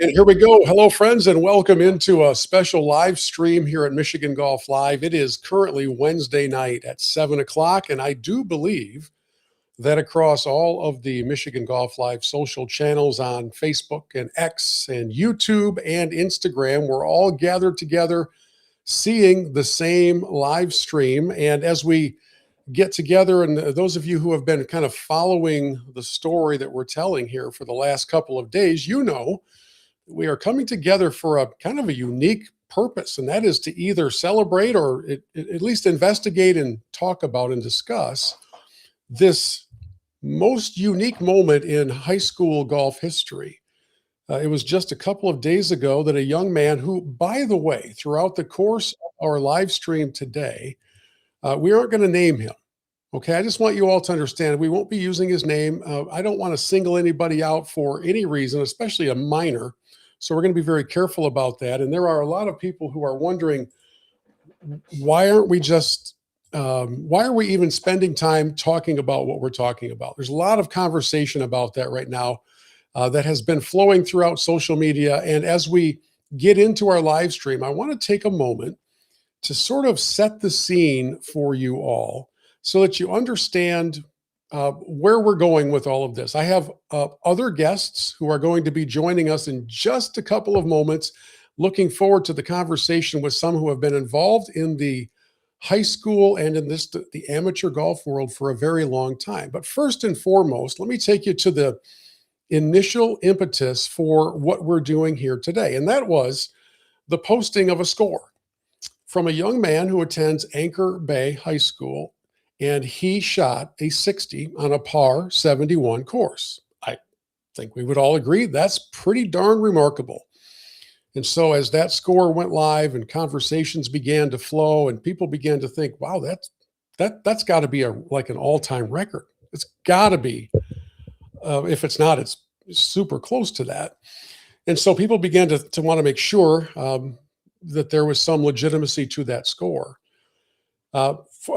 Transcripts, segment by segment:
And here we go. Hello, friends, and welcome into a special live stream here at Michigan Golf Live. It is currently Wednesday night at 7 o'clock, and I do believe that across all of the Michigan Golf Live social channels on Facebook and X and YouTube and Instagram, we're all gathered together seeing the same live stream. And as we get together, and those of you who have been kind of following the story that we're telling here for the last couple of days, you know we are coming together for a kind of a unique purpose, and that is to either celebrate or at least investigate and talk about and discuss this most unique moment in high school golf history. It was just a couple of days ago that a young man who, by the way, throughout the course of our live stream today, we aren't going to name him. Okay, I just want you all to understand we won't be using his name. I don't want to single anybody out for any reason, especially a minor. So we're going to be very careful about that. And there are a lot of people who are wondering, why are we even spending time talking about what we're talking about? There's a lot of conversation about that right now that has been flowing throughout social media. And as we get into our live stream, I want to take a moment to sort of set the scene for you all so that you understand where we're going with all of this. I have other guests who are going to be joining us in just a couple of moments. Looking forward to the conversation with some who have been involved in the high school and in the amateur golf world for a very long time. But first and foremost, let me take you to the initial impetus for what we're doing here today. And that was the posting of a score from a young man who attends Anchor Bay High School, and he shot a 60 on a par 71 course. I think we would all agree that's pretty darn remarkable. And so as that score went live and conversations began to flow and people began to think, wow, that's got to be like an all-time record. It's got to be. If it's not, it's super close to that. And so people began to want to make sure that there was some legitimacy to that score.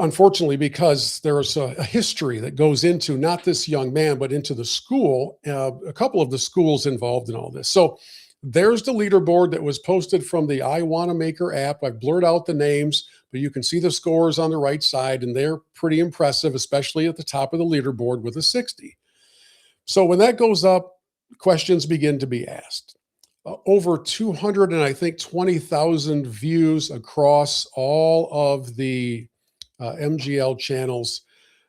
Unfortunately, because there is a history that goes into not this young man, but into the school, a couple of the schools involved in all this. So there's the leaderboard that was posted from the I Wanna Maker app. I've blurred out the names, but you can see the scores on the right side, and they're pretty impressive, especially at the top of the leaderboard with a 60. So when that goes up, questions begin to be asked. Over 200 and I think 20,000 views across all of the MGL channels.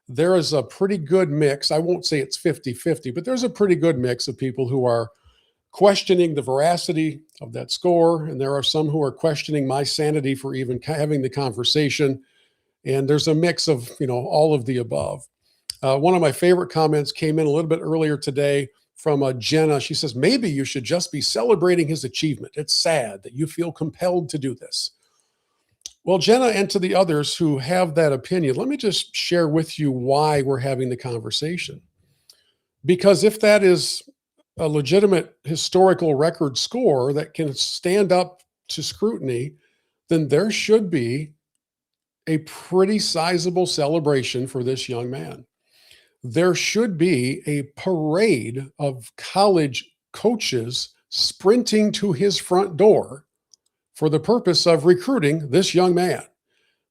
There is a pretty good mix. I won't say it's 50-50, but there's a pretty good mix of people who are questioning the veracity of that score. And there are some who are questioning my sanity for even having the conversation. And there's a mix of, all of the above. One of my favorite comments came in a little bit earlier today from Jenna. She says, maybe you should just be celebrating his achievement. It's sad that you feel compelled to do this. Well, Jenna, and to the others who have that opinion, let me just share with you why we're having the conversation. Because if that is a legitimate historical record score that can stand up to scrutiny, then there should be a pretty sizable celebration for this young man. There should be a parade of college coaches sprinting to his front door for the purpose of recruiting this young man,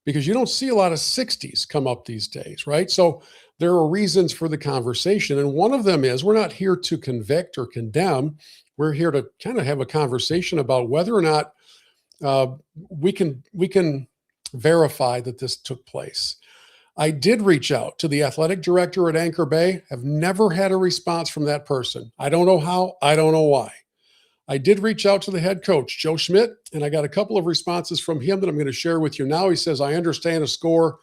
because you don't see a lot of 60s come up these days, right? So there are reasons for the conversation. And one of them is we're not here to convict or condemn. We're here to kind of have a conversation about whether or not we can verify that this took place. I did reach out to the athletic director at Anchor Bay. Have never had a response from that person. I don't know how. I don't know why. I did reach out to the head coach, Joe Schmidt, and I got a couple of responses from him that I'm going to share with you now. He says, I understand a score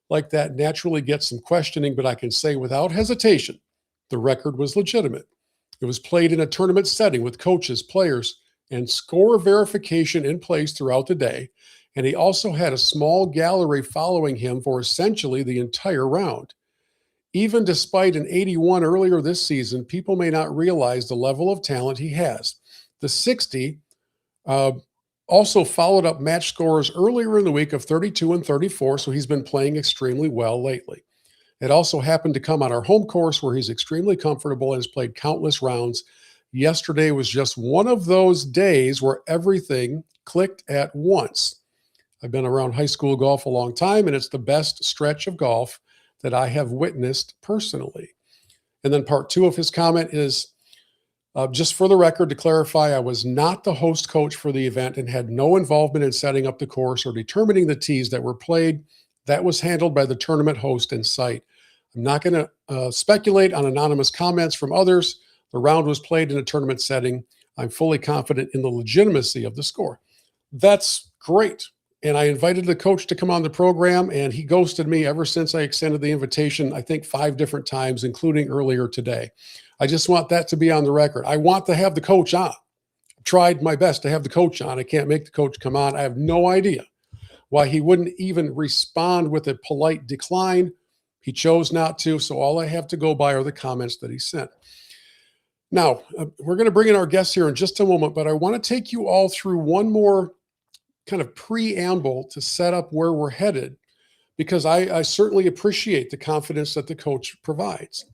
like that naturally gets some questioning, but I can say without hesitation, the record was legitimate. It was played in a tournament setting with coaches, players, and score verification in place throughout the day. And he also had a small gallery following him for essentially the entire round. Even despite an 81 earlier this season, people may not realize the level of talent he has. The 60 also followed up match scores earlier in the week of 32 and 34, so he's been playing extremely well lately. It also happened to come on our home course where he's extremely comfortable and has played countless rounds. Yesterday was just one of those days where everything clicked at once. I've been around high school golf a long time, and it's the best stretch of golf that I have witnessed personally. And then part two of his comment is, just for the record, to clarify, I was not the host coach for the event and had no involvement in setting up the course or determining the tees that were played. That was handled by the tournament host and site. I'm not going to speculate on anonymous comments from others. The round was played in a tournament setting. I'm fully confident in the legitimacy of the score. That's great. And I invited the coach to come on the program, and he ghosted me ever since I extended the invitation, I think 5 different times, including earlier today. I just want that to be on the record. I want to have the coach on. I've tried my best to have the coach on. I can't make the coach come on. I have no idea why he wouldn't even respond with a polite decline. He chose not to, so all I have to go by are the comments that he sent. Now, we're going to bring in our guests here in just a moment, but I want to take you all through one more kind of preamble to set up where we're headed, because I certainly appreciate the confidence that the coach provides.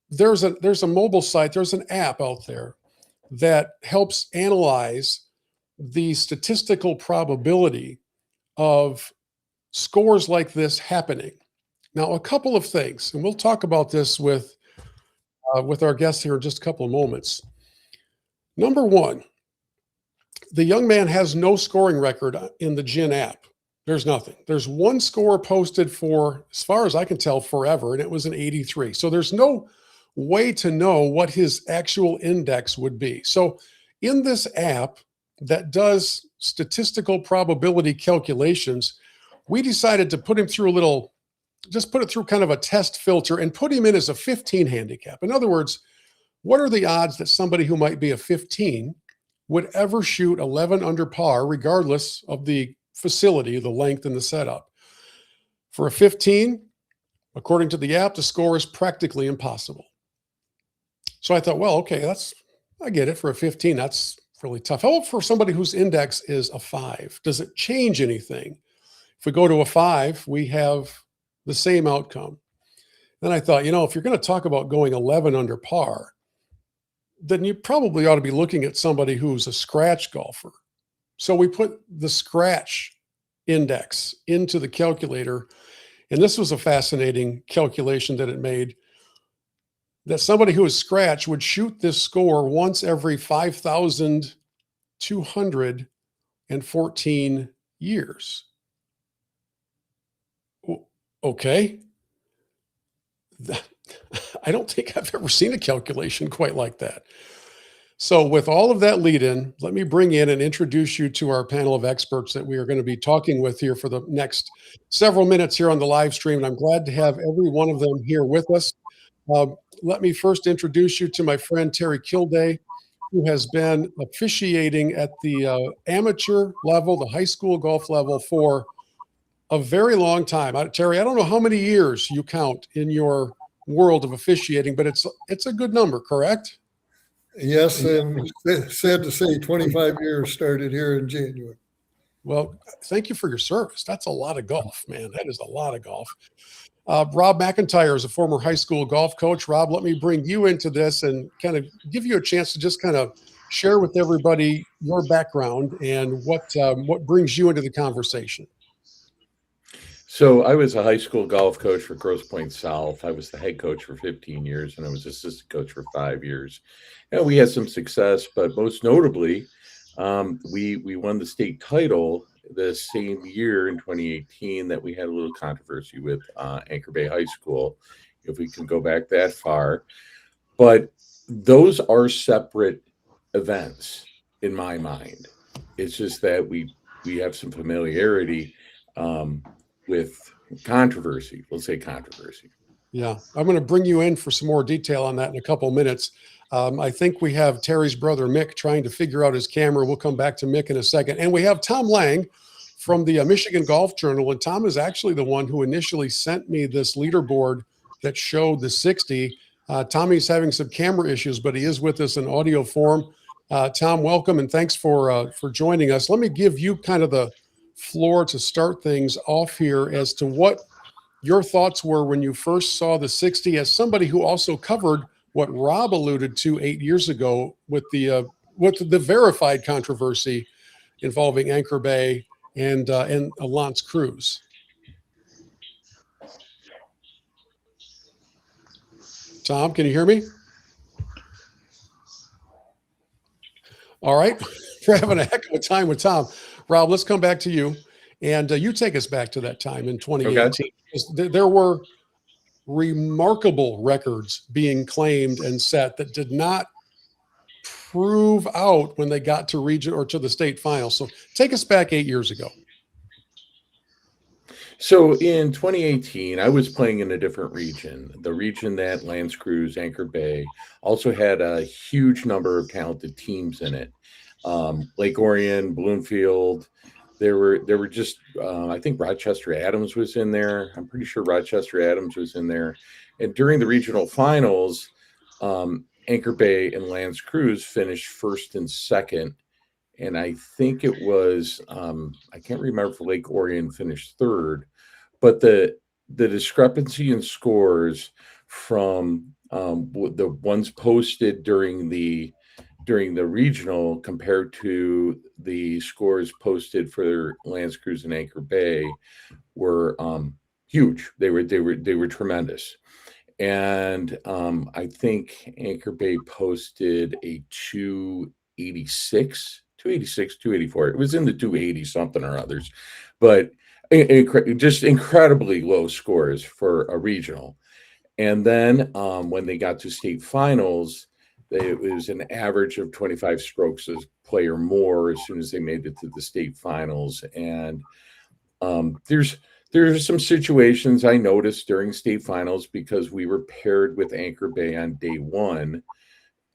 There's a mobile site, there's an app out there that helps analyze the statistical probability of scores like this happening. Now, a couple of things, and we'll talk about this with our guests here in just a couple of moments. Number one, the young man has no scoring record in the GIN app. There's nothing. There's one score posted for, as far as I can tell, forever, and it was an 83. So there's no way to know what his actual index would be. So in this app that does statistical probability calculations, we decided to put him through just put it through kind of a test filter and put him in as a 15 handicap. In other words, what are the odds that somebody who might be a 15 would ever shoot 11 under par, regardless of the facility, the length, and the setup? For a 15, according to the app, the score is practically impossible. So I thought, well, okay, I get it. For a 15, that's really tough. How about for somebody whose index is a 5? Does it change anything? If we go to a 5, we have the same outcome. Then I thought, if you're going to talk about going 11 under par, then you probably ought to be looking at somebody who's a scratch golfer. So we put the scratch index into the calculator, and this was a fascinating calculation that it made, that somebody who is scratch would shoot this score once every 5,214 years. Okay. I don't think I've ever seen a calculation quite like that. So with all of that lead in, let me bring in and introduce you to our panel of experts that we are going to be talking with here for the next several minutes here on the live stream. And I'm glad to have every one of them here with us. Let me first introduce you to my friend, Terry Kilday, who has been officiating at the amateur level, the high school golf level, for a very long time. Terry, I don't know how many years you count in your world of officiating, but it's a good number, correct? Yes, and sad to say 25 years started here in January. Well, thank you for your service. That's a lot of golf, man. That is a lot of golf. Rob McIntyre is a former high school golf coach. Rob, let me bring you into this and kind of give you a chance to just kind of share with everybody your background and what brings you into the conversation. So I was a high school golf coach for Grosse Pointe South. I was the head coach for 15 years, and I was assistant coach for 5 years. And we had some success, but most notably, we won the state title the same year in 2018 that we had a little controversy with Anchor Bay High School, if we can go back that far. But those are separate events in my mind. It's just that we have some familiarity with controversy. We'll say controversy. Yeah, I'm going to bring you in for some more detail on that in a couple of minutes. I think we have Terry's brother, Mick, trying to figure out his camera. We'll come back to Mick in a second. And we have Tom Lang from the Michigan Golf Journal. And Tom is actually the one who initially sent me this leaderboard that showed the 60. Tommy's having some camera issues, but he is with us in audio form. Tom, welcome, and thanks for joining us. Let me give you kind of the floor to start things off here as to what your thoughts were when you first saw the 60, as somebody who also covered what Rob alluded to 8 years ago with the verified controversy involving Anchor Bay and L'Anse Creuse. Tom, can you hear me? All right. We're having a heck of a time with Tom. Rob, let's come back to you. And you take us back to that time in 2018. Okay. There were remarkable records being claimed and set that did not prove out when they got to region or to the state final. So take us back 8 years ago. So in 2018, I was playing in a different region. The region that L'Anse Creuse, Anchor Bay also had a huge number of talented teams in it. Lake Orion, Bloomfield. There were just I think Rochester Adams was in there. I'm pretty sure Rochester Adams was in there. And during the regional finals, Anchor Bay and L'Anse Creuse finished first and second. And I think it was, I can't remember if Lake Orion finished third, but the discrepancy in scores from the ones posted during the regional compared to the scores posted for L'Anse Creuse and Anchor Bay were huge. They were tremendous. And I think Anchor Bay posted a 286, 284. It was in the 280 something or others, but just incredibly low scores for a regional. And then when they got to state finals, it was an average of 25 strokes a player more as soon as they made it to the state finals. And there's some situations I noticed during state finals because we were paired with Anchor Bay on day one.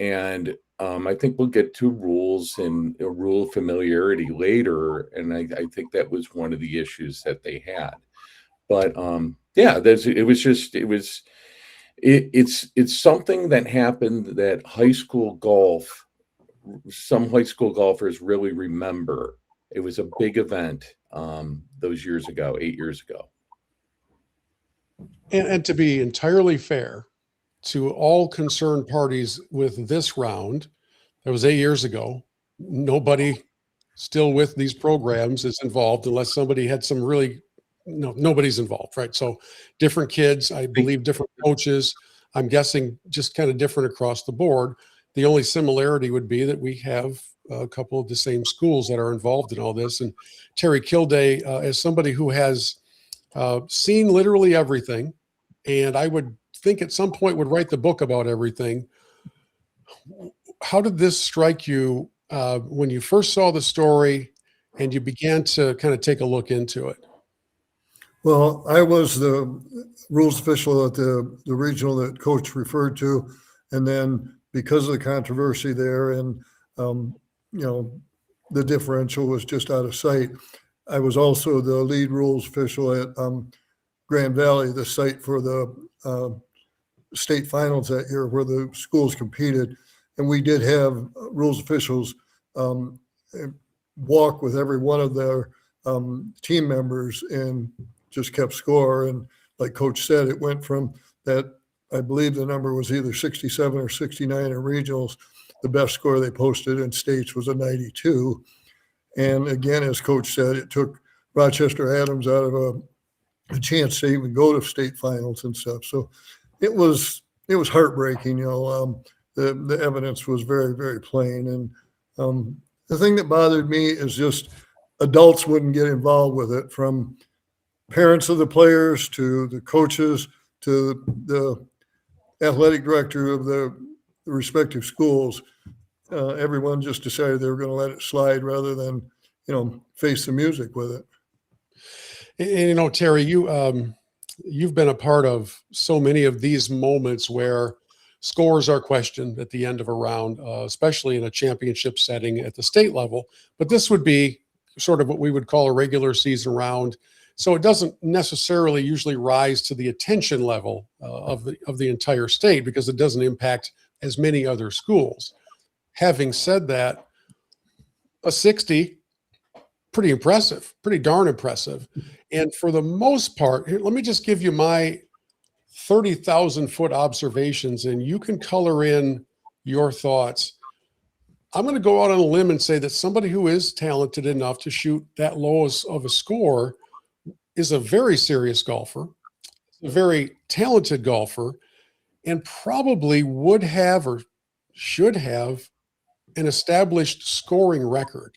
And I think we'll get to rules and rule familiarity later. And I think that was one of the issues that they had. But yeah, it's something that happened that some high school golfers really remember. It was a big event those years ago, 8 years ago. And to be entirely fair to all concerned parties with this round, that was 8 years ago. Nobody still with these programs is involved unless somebody had some really, nobody's involved, right? So different kids, I believe different coaches, I'm guessing just kind of different across the board. The only similarity would be that we have a couple of the same schools that are involved in all this. And Terry Kilday, as somebody who has seen literally everything, and I would think at some point would write the book about everything. How did this strike you when you first saw the story and you began to kind of take a look into it? Well, I was the rules official at the regional that Coach referred to. And then because of the controversy there and, the differential was just out of sight, I was also the lead rules official at Grand Valley, the site for the state finals that year where the schools competed. And we did have rules officials walk with every one of their team members and just kept score. And like Coach said, it went from that, I believe the number was either 67 or 69 in regionals. The best score they posted in states was a 92. And again, as Coach said, it took Rochester Adams out of a chance to even go to state finals and stuff. So it was heartbreaking. The evidence was very, very plain. And the thing that bothered me is just adults wouldn't get involved with it, from parents of the players to the coaches to the athletic director of the respective schools. Everyone just decided they were going to let it slide rather than, face the music with it. And, Terry, you've been a part of so many of these moments where scores are questioned at the end of a round, especially in a championship setting at the state level. But this would be sort of what we would call a regular season round. So it doesn't necessarily usually rise to the attention level of the entire state because it doesn't impact as many other schools. Having said that, a 60, pretty impressive, pretty darn impressive. And for the most part, here, let me just give you my 30,000-foot observations, and you can color in your thoughts. I'm going to go out on a limb and say that somebody who is talented enough to shoot that low of a score is a very serious golfer, a very talented golfer, and probably would have or should have an established scoring record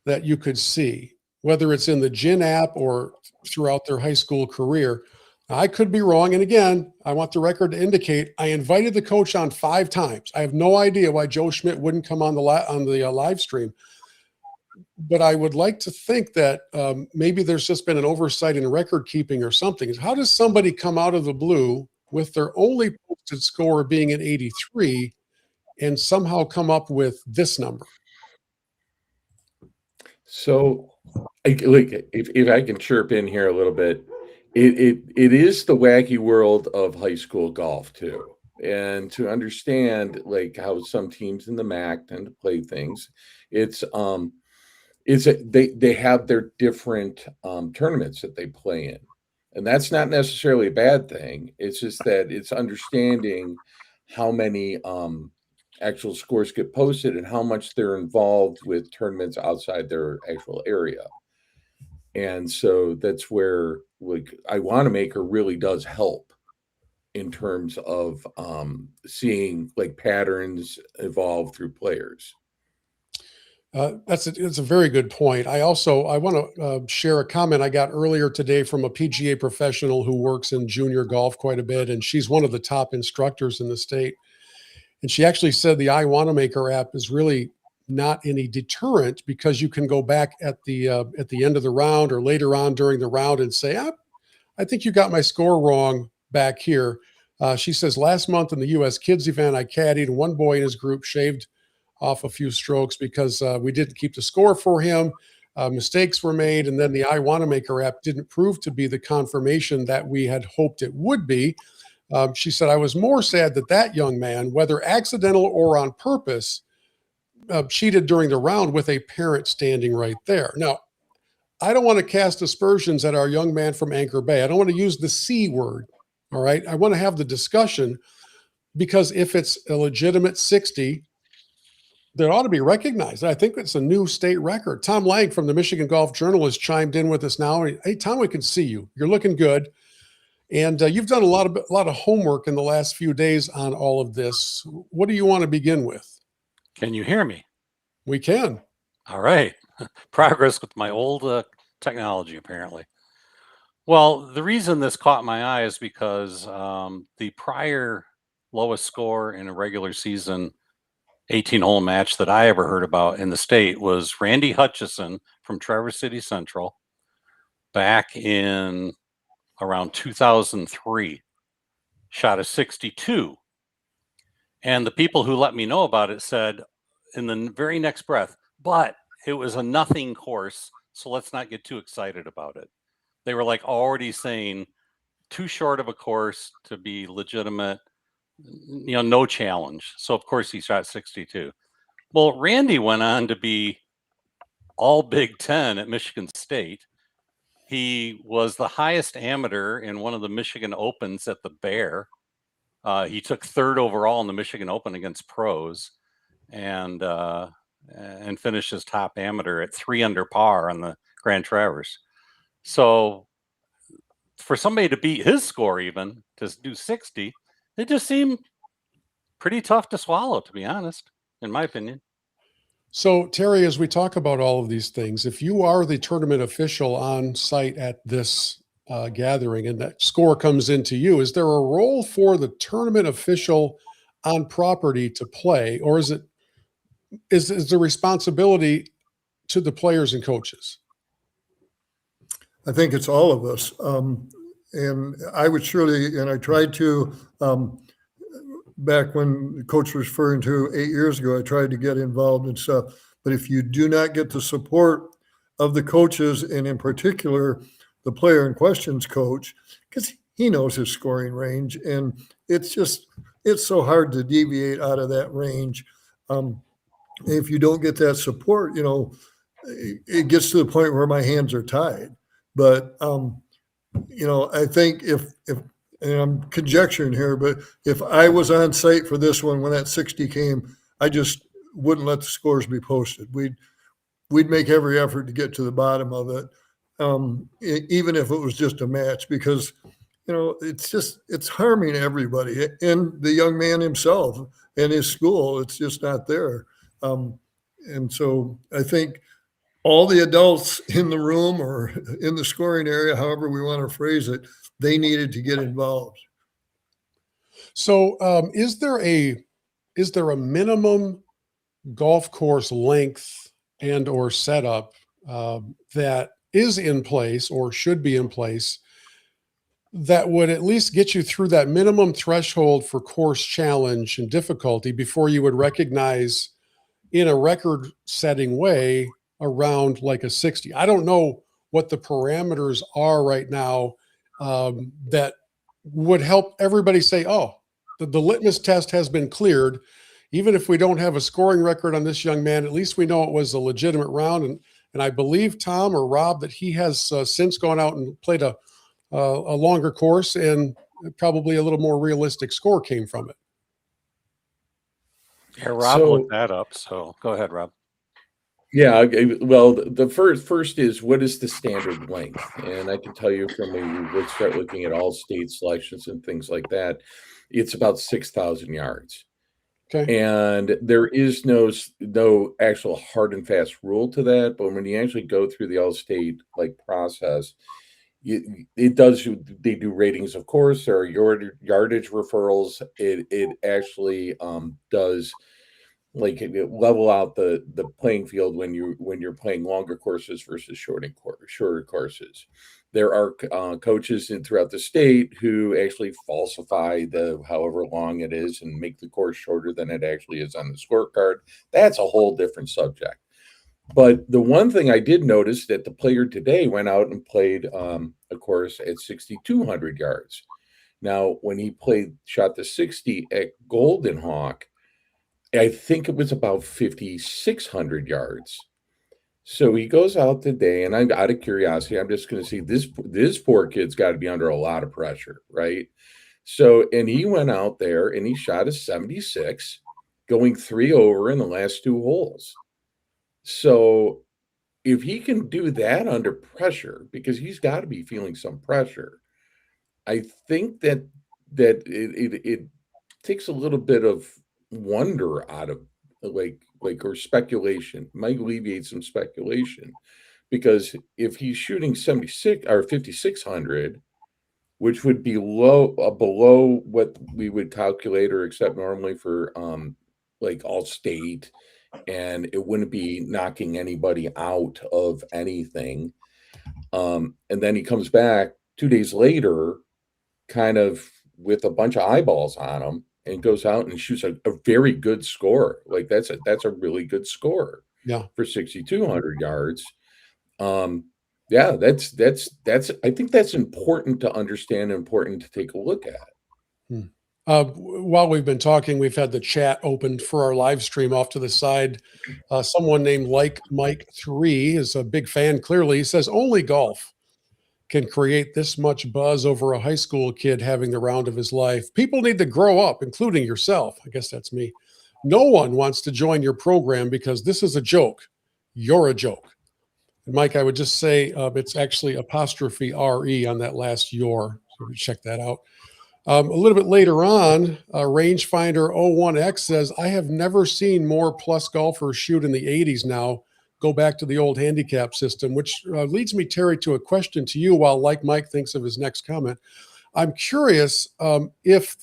that you could see, whether it's in the Gin app or throughout their high school career. I could be wrong. And again, I want the record to indicate I invited the coach on 5 times. I have no idea why Joe Schmidt wouldn't come on the live stream. But I would like to think that maybe there's just been an oversight in record keeping or something. How does somebody come out of the blue with their only posted score being an 83 and somehow come up with this number? So, if I can chirp in here a little bit, it is the wacky world of high school golf too, and to understand like how some teams in the MAC tend to play things, they have their different tournaments that they play in, and that's not necessarily a bad thing. It's just that it's understanding how many actual scores get posted and how much they're involved with tournaments outside their actual area. And so that's where like iWanamaker really does help in terms of seeing like patterns evolve through players. It's a very good point. I want to share a comment I got earlier today from a PGA professional who works in junior golf quite a bit, and she's one of the top instructors in the state. And she actually said the iWanamaker app is really not any deterrent because you can go back at the end of the round or later on during the round and say, I think you got my score wrong back here. She says last month in the U.S. Kids event, I caddied, and one boy in his group shaved off a few strokes because we didn't keep the score for him. Mistakes were made, and then the iWanamaker app didn't prove to be the confirmation that we had hoped it would be. She said, I was more sad that young man, whether accidental or on purpose, cheated during the round with a parent standing right there. Now, I don't want to cast aspersions at our young man from Anchor Bay. I don't want to use the C word. All right. I want to have the discussion because if it's a legitimate 60, that ought to be recognized. I think it's a new state record. Tom Lang from the Michigan Golf Journal has chimed in with us now. Hey, Tom, we can see you. You're looking good. And you've done a lot of homework in the last few days on all of this. What do you want to begin with? Can you hear me? We can. All right. Progress with my old technology, apparently. Well, the reason this caught my eye is because the prior lowest score in a regular season 18-hole match that I ever heard about in the state was Randy Hutchison from Traverse City Central back in around 2003, shot a 62. And the people who let me know about it said in the very next breath, but it was a nothing course, so let's not get too excited about it. They were like already saying too short of a course to be legitimate, no challenge. So of course he shot 62. Well, Randy went on to be all Big Ten at Michigan State. He was the highest amateur in one of the Michigan Opens at the Bear. He took 3rd overall in the Michigan Open against pros, and finished his top amateur at 3 under par on the Grand Traverse. So for somebody to beat his score, even to do 60, it just seemed pretty tough to swallow, to be honest, in my opinion. So, Terry, as we talk about all of these things, if you are the tournament official on site at this gathering and that score comes into you, is there a role for the tournament official on property to play, or is the responsibility to the players and coaches? I think it's all of us. And I would surely, and I tried to, back when the coach was referring to 8 years ago, I tried to get involved and stuff. But if you do not get the support of the coaches, and in particular, the player in question's coach, because he knows his scoring range, and it's so hard to deviate out of that range. If you don't get that support, it gets to the point where my hands are tied. But I think if and I'm conjecturing here, but if I was on site for this one when that 60 came, I just wouldn't let the scores be posted. We'd make every effort to get to the bottom of it, even if it was just a match, because it's harming everybody and the young man himself and his school. It's just not there. And so I think all the adults in the room or in the scoring area, however we want to phrase it, they needed to get involved. So, is there a minimum golf course length and or setup that is in place or should be in place that would at least get you through that minimum threshold for course challenge and difficulty before you would recognize in a record setting way around like a 60? I don't know what the parameters are right now that would help everybody say, oh, the litmus test has been cleared. Even if we don't have a scoring record on this young man, at least we know it was a legitimate round. And I believe, Tom or Rob, that he has since gone out and played a longer course, and probably a little more realistic score came from it. Yeah, Rob looked that up. So go ahead, Rob. Yeah, well, the first is, what is the standard length? And I can tell you from let's start looking at all state selections and things like that. It's about 6,000 yards. Okay. And there is no actual hard and fast rule to that. But when you actually go through the all-state process, it does. They do ratings, of course. There are yardage referrals. It actually does level out the playing field when you're playing longer courses versus shorter courses. There are coaches throughout the state who actually falsify the however long it is and make the course shorter than it actually is on the scorecard. That's a whole different subject. But the one thing I did notice, that the player today went out and played a course at 6,200 yards. Now, when he shot the 60 at Golden Hawk, I think it was about 5,600 yards. So he goes out today, and I'm out of curiosity, I'm just going to see this poor kid's got to be under a lot of pressure, right? So, and he went out there and he shot a 76, going 3 over in the last 2 holes. So if he can do that under pressure, because he's got to be feeling some pressure, I think that it takes a little bit of wonder out of or speculation. It might alleviate some speculation, because if he's shooting 76 or 5,600, which would be below what we would calculate or accept normally for all state, and it wouldn't be knocking anybody out of anything. And then he comes back 2 days later, kind of with a bunch of eyeballs on him, and goes out and shoots a very good score. That's a really good score. Yeah. For 6,200 yards. Yeah, that's I think that's important to understand, important to take a look at. While we've been talking, we've had the chat opened for our live stream off to the side. Someone named Mike3 is a big fan. Clearly, he says only golf can create this much buzz over a high school kid having the round of his life. People need to grow up, including yourself. I guess that's me. No one wants to join your program because this is a joke. You're a joke. And Mike, I would just say it's actually apostrophe RE on that last your. So check that out. A little bit later on, Rangefinder 01X says, I have never seen more plus golfers shoot in the 80s now. Go back to the old handicap system, which leads me, Terry, to a question to you while Mike thinks of his next comment. I'm curious if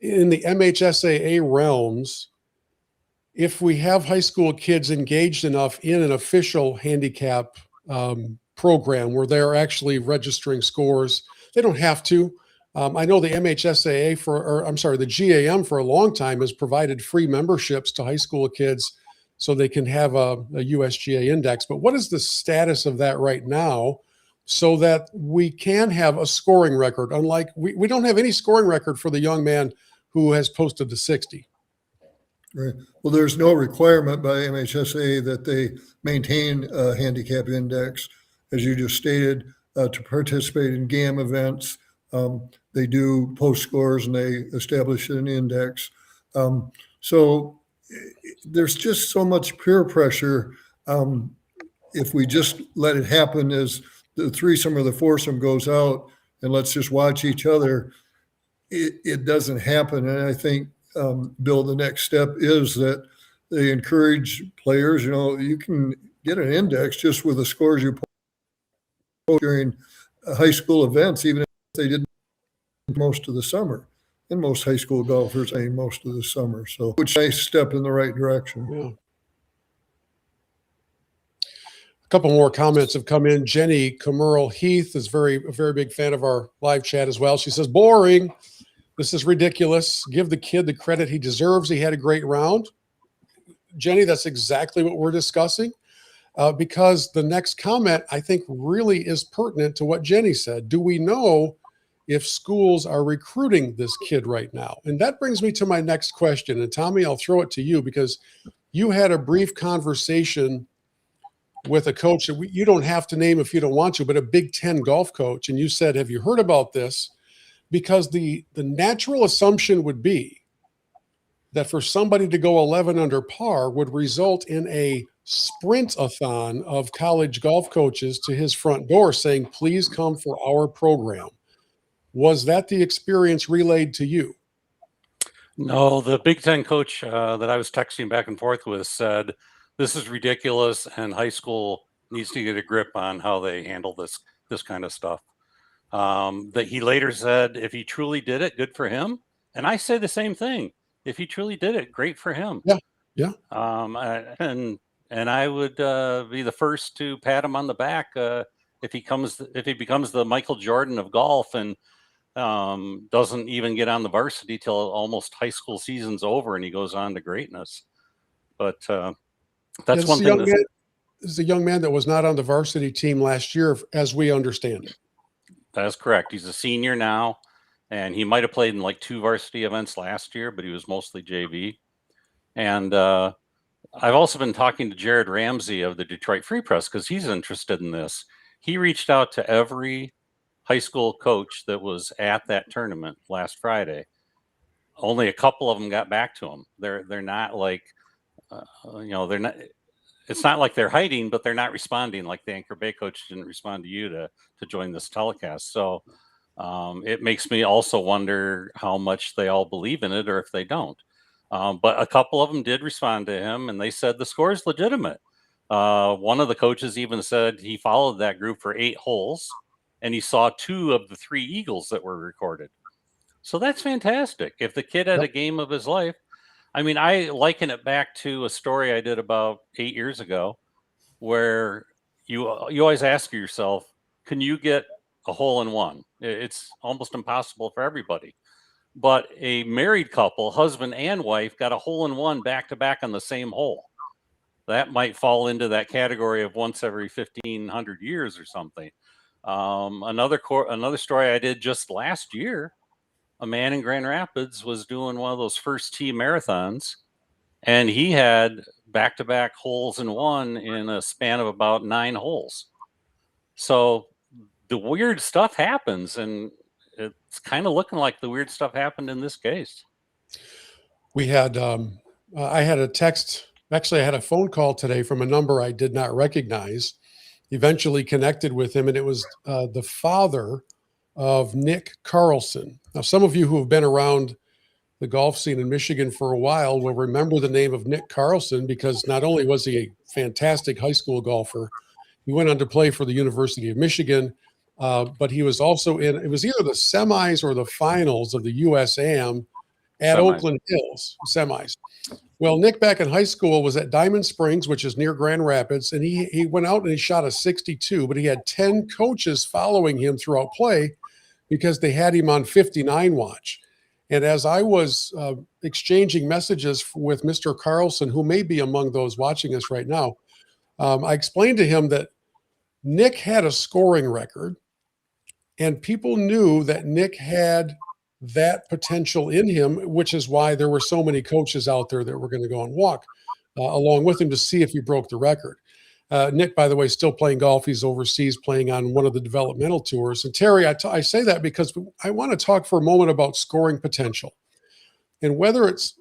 in the MHSAA realms, if we have high school kids engaged enough in an official handicap program where they're actually registering scores. They don't have to. I know the MHSAA the GAM for a long time has provided free memberships to high school kids so they can have a USGA index. But what is the status of that right now so that we can have a scoring record? Unlike we don't have any scoring record for the young man who has posted to 60. Right. Well, there's no requirement by MHSA that they maintain a handicap index, as you just stated, to participate in GAM events. they do post scores and they establish an index. So there's just so much peer pressure. If we just let it happen as the threesome or the foursome goes out and let's just watch each other, it doesn't happen. And I think, Bill, the next step is that they encourage players, you can get an index just with the scores you post during high school events, even if they didn't most of the summer. And most high school golfers play most of the summer. So it's a nice step in the right direction. Yeah. A couple more comments have come in. Jenny Camerl Heath is a very big fan of our live chat as well. She says, boring. This is ridiculous. Give the kid the credit he deserves. He had a great round. Jenny, that's exactly what we're discussing, because the next comment, I think, really is pertinent to what Jenny said. Do we know if schools are recruiting this kid right now? And that brings me to my next question. And Tommy, I'll throw it to you because you had a brief conversation with a coach that you don't have to name if you don't want to, but a Big Ten golf coach. And you said, have you heard about this? Because the natural assumption would be that for somebody to go 11 under par would result in a sprint-a-thon of college golf coaches to his front door saying, please come for our program. Was that the experience relayed to you? No, the Big Ten coach that I was texting back and forth with said, this is ridiculous, and high school needs to get a grip on how they handle this kind of stuff. That he later said, if he truly did it, good for him. And I say the same thing. If he truly did it, great for him. Yeah, yeah. And I would be the first to pat him on the back if he becomes the Michael Jordan of golf and doesn't even get on the varsity till almost high school season's over and he goes on to greatness. But that's one thing. This is a young man that was not on the varsity team last year, as we understand it. That's correct. He's a senior now, and he might have played in like 2 varsity events last year, but he was mostly JV. And I've also been talking to Jared Ramsey of the Detroit Free Press because he's interested in this. He reached out to every high school coach that was at that tournament last Friday. Only a couple of them got back to him. They're not like, they're not. It's not like they're hiding, but they're not responding. Like the Anchor Bay coach didn't respond to you to join this telecast. So it makes me also wonder how much they all believe in it or if they don't. But a couple of them did respond to him, and they said the score is legitimate. One of the coaches even said he followed that group for 8 holes, and he saw 2 of the 3 eagles that were recorded. So that's fantastic. If the kid had a game of his life, I mean, I liken it back to a story I did about 8 years ago, where you always ask yourself, can you get a hole in one? It's almost impossible for everybody. But a married couple, husband and wife, got a hole in one back to back on the same hole. That might fall into that category of once every 1,500 years or something. Another story I did just last year, a man in Grand Rapids was doing one of those first tee marathons, and he had back-to-back holes in one in a span of about 9 holes. So the weird stuff happens, and it's kind of looking like the weird stuff happened in this case. We had, I had a text, actually I had a phone call today from a number I did not recognize, eventually connected with him, and it was the father of Nick Carlson. Now, some of you who have been around the golf scene in Michigan for a while will remember the name of Nick Carlson because not only was he a fantastic high school golfer, he went on to play for the University of Michigan, but he was also it was either the semis or the finals of the USAM at Oakland Hills, semis. Well, Nick back in high school was at Diamond Springs, which is near Grand Rapids, and he went out and he shot a 62, but he had 10 coaches following him throughout play because they had him on 59 watch. And as I was exchanging messages with Mr. Carlson, who may be among those watching us right now, I explained to him that Nick had a scoring record, and people knew that Nick had that potential in him, which is why there were so many coaches out there that were going to go and walk along with him to see if he broke the record. Nick, by the way, still playing golf. He's overseas playing on one of the developmental tours. And Terry, I say that because I want to talk for a moment about scoring potential and whether it's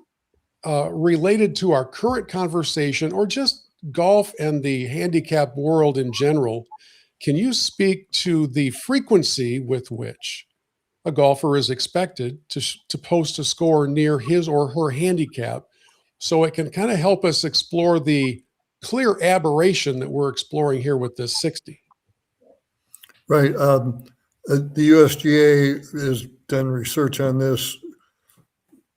related to our current conversation or just golf and the handicap world in general. Can you speak to the frequency with which a golfer is expected to post a score near his or her handicap, so it can kind of help us explore the clear aberration that we're exploring here with this 60? Right. The USGA has done research on this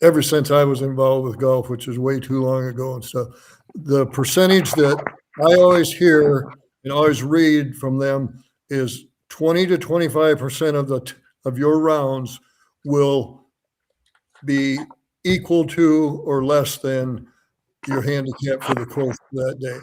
ever since I was involved with golf, which is way too long ago and stuff. The percentage that I always hear and always read from them is 20 to 25% of your rounds will be equal to or less than your handicap for the course of that day.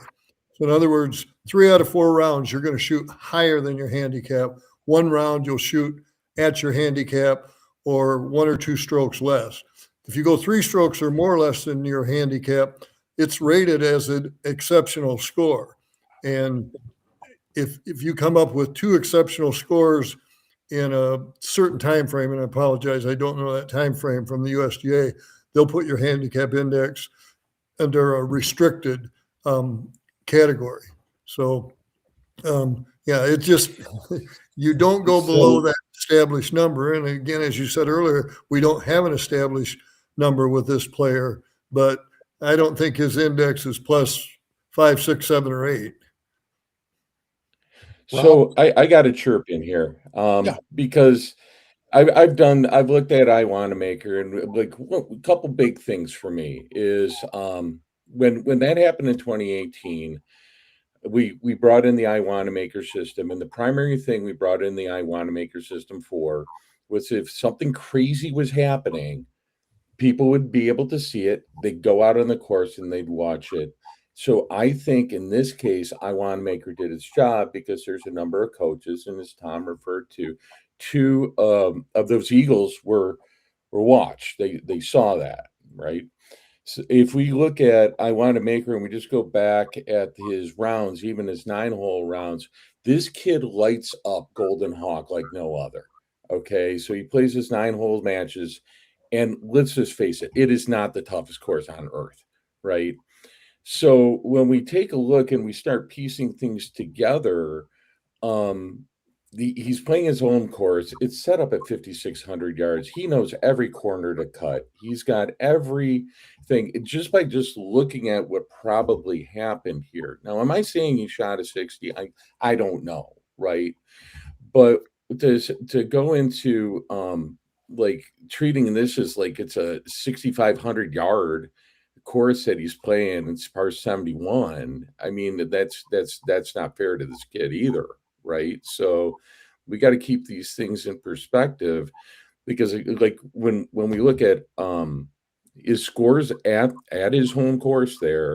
So in other words, 3 out of 4 rounds, you're going to shoot higher than your handicap. 1 round, you'll shoot at your handicap or 1 or 2 strokes less. If you go 3 strokes or more or less than your handicap, it's rated as an exceptional score. And if you come up with 2 exceptional scores in a certain time frame, and I apologize, I don't know that time frame from the USGA, they'll put your handicap index under a restricted category. So, yeah, it just you don't go below that established number. And again, as you said earlier, we don't have an established number with this player, but I don't think his index is plus 5, 6, 7, or 8. So I got to chirp in here Yeah. because I've looked at I Wanamaker, and like a couple big things for me is when that happened in 2018, we brought in the I Wanamaker system, and the primary thing we brought in the I Wanamaker system for was if something crazy was happening, people would be able to see it. They'd go out on the course and they'd watch it. So I think in this case, I Wanamaker did its job because there's a number of coaches, and as Tom referred to, 2 of those Eagles were watched. They saw that, right? So if we look at I Wanamaker and we just go back at his rounds, even his 9-hole rounds, this kid lights up Golden Hawk like no other. Okay, so he plays his 9-hole matches, and let's just face it, it is not the toughest course on earth, right? So when we take a look and we start piecing things together, he's playing his home course. It's set up at 5,600 yards. He knows every corner to cut. He's got everything just by just looking at what probably happened here. Now, am I saying he shot a 60? I don't know, right? But to go into like treating this as like it's a 6,500 yard course that he's playing, it's par 71. I mean, that's not fair to this kid either, right? So we got to keep these things in perspective, because like when we look at his scores at his home course there,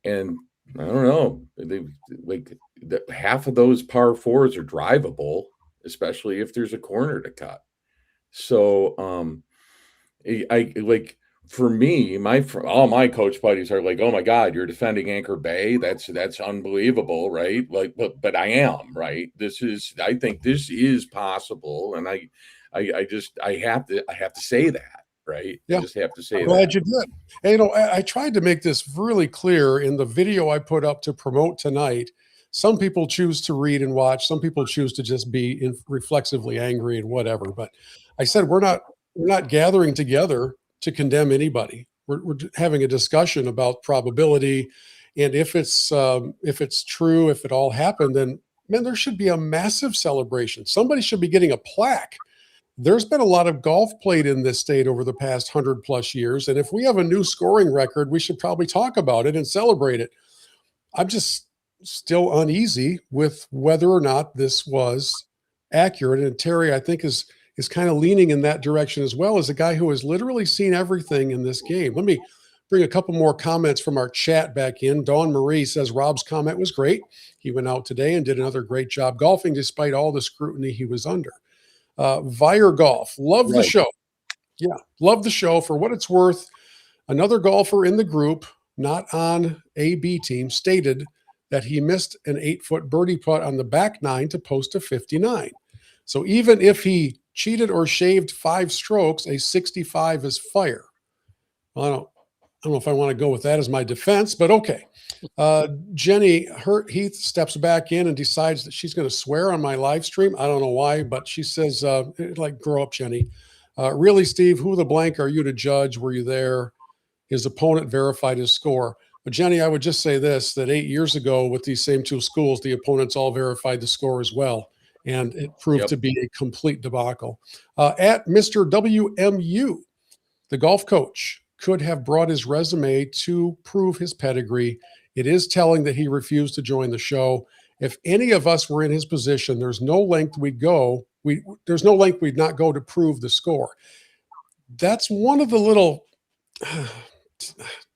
and I don't know, half of those par 4s are drivable, especially if there's a corner to cut. So I like, for me, all my coach buddies are like, "Oh my God, you're defending Anchor Bay? That's unbelievable, right?" Like, but I am, right. I think this is possible, and I have to say that, right? Yeah. I just have to say I'm that. glad you did. And, I tried to make this really clear in the video I put up to promote tonight. Some people choose to read and watch. Some people choose to just be reflexively angry and whatever. But I said we're not gathering together to condemn anybody. We're having a discussion about probability, and if it's true, if it all happened, then man, there should be a massive celebration. Somebody should be getting a plaque. There's been a lot of golf played in this state over the past 100+ years, and if we have a new scoring record, we should probably talk about it and celebrate it. I'm just still uneasy with whether or not this was accurate. And Terry, I think, is kind of leaning in that direction as well, as a guy who has literally seen everything in this game. Let me bring a couple more comments from our chat back in. Dawn Marie says Rob's comment was great. He went out today and did another great job golfing despite all the scrutiny he was under. Vire Golf, love the show. Yeah, love the show. For what it's worth, another golfer in the group, not on A-B team, stated that he missed an 8-foot birdie putt on the back nine to post a 59. So even if he cheated or shaved 5 strokes, a 65 is fire. Well, I don't know if I want to go with that as my defense, but okay. Jenny Heath steps back in and decides that she's going to swear on my live stream. I don't know why, but she says, like, grow up, Jenny. Really, Steve, who the blank are you to judge? Were you there? His opponent verified his score. But Jenny, I would just say this, that 8 years ago with these same 2 schools, the opponents all verified the score as well. And it proved to be a complete debacle. At Mr. WMU, the golf coach could have brought his resume to prove his pedigree. It is telling that he refused to join the show. If any of us were in his position, there's no length we'd go. There's no length we'd not go to prove the score. That's one of the little,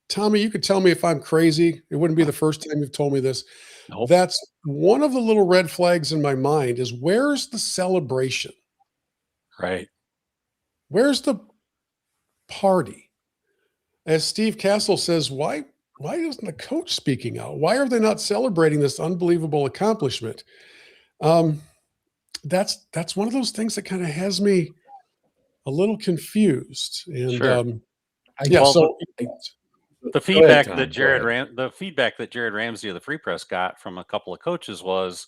Tommy, you could tell me if I'm crazy. It wouldn't be the first time you've told me this. Nope. That's one of the little red flags in my mind is where's the celebration? Right. Where's the party? As Steve Castle says, why isn't the coach speaking out? Why are they not celebrating this unbelievable accomplishment? That's one of those things that kind of has me a little confused. And Sure. The feedback that Jared Ramsey of the Free Press got from a couple of coaches was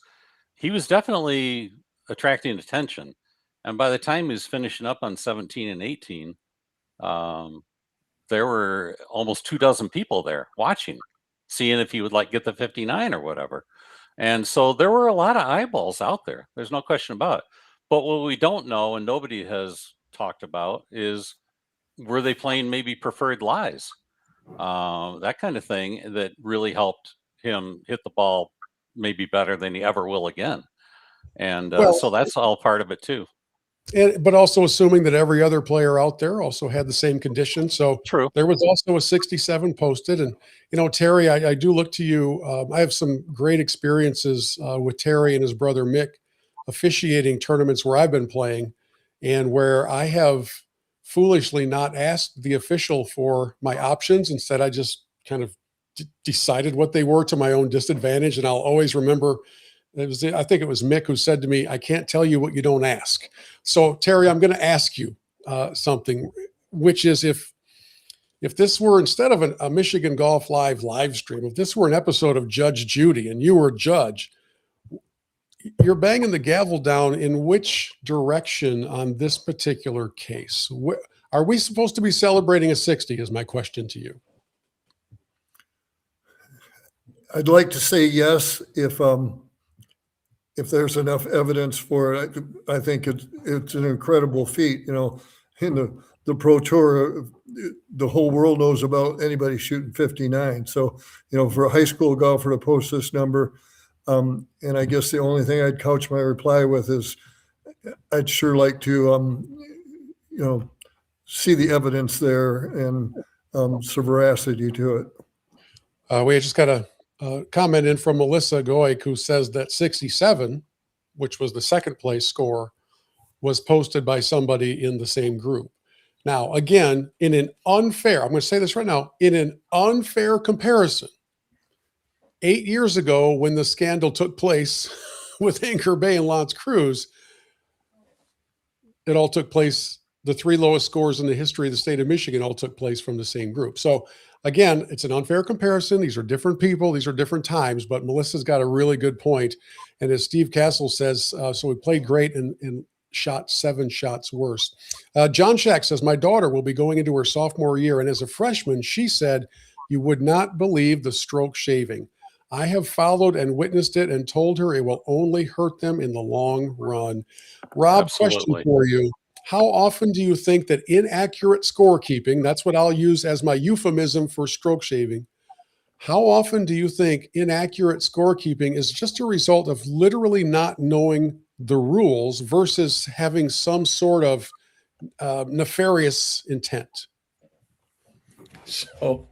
he was definitely attracting attention. And by the time he was finishing up on 17 and 18, there were almost 24 people there watching, seeing if he would get the 59 or whatever. And so there were a lot of eyeballs out there. There's no question about it. But what we don't know and nobody has talked about is, were they playing maybe preferred lies? That kind of thing that really helped him hit the ball maybe better than he ever will again. And so that's all part of it too. But also assuming that every other player out there also had the same condition. So True. There was also a 67 posted. And, Terry, I do look to you. I have some great experiences with Terry and his brother Mick officiating tournaments where I've been playing and where I have foolishly not asked the official for my options. Instead, I just kind of decided what they were to my own disadvantage. And I'll always remember I think it was Mick who said to me, I can't tell you what you don't ask. So Terry, I'm going to ask you something, which is if this were instead of a Michigan Golf live stream, if this were an episode of Judge Judy and you were a judge, you're banging the gavel down in which direction on this particular case? Are we supposed to be celebrating a 60 is my question to you. I'd like to say yes if there's enough evidence for it. I think it's an incredible feat. In the Pro Tour, the whole world knows about anybody shooting 59. So, for a high school golfer to post this number, and I guess the only thing I'd couch my reply with is I'd sure like to, see the evidence there and some veracity to it. We just got a comment in from Melissa Goik, who says that 67, which was the second place score, was posted by somebody in the same group. Now, again, I'm going to say this right now, in an unfair comparison, 8 years ago when the scandal took place with Anchor Bay and Lance Cruz, it all took place, the 3 lowest scores in the history of the state of Michigan all took place from the same group. So again, it's an unfair comparison. These are different people. These are different times, but Melissa's got a really good point. And as Steve Castle says, so we played great and shot 7 shots worse. John Shack says, my daughter will be going into her sophomore year. And as a freshman, she said, you would not believe the stroke shaving. I have followed and witnessed it and told her it will only hurt them in the long run. Rob, Absolutely. Question for you. How often do you think that inaccurate scorekeeping, that's what I'll use as my euphemism for stroke shaving, how often do you think inaccurate scorekeeping is just a result of literally not knowing the rules versus having some sort of nefarious intent? So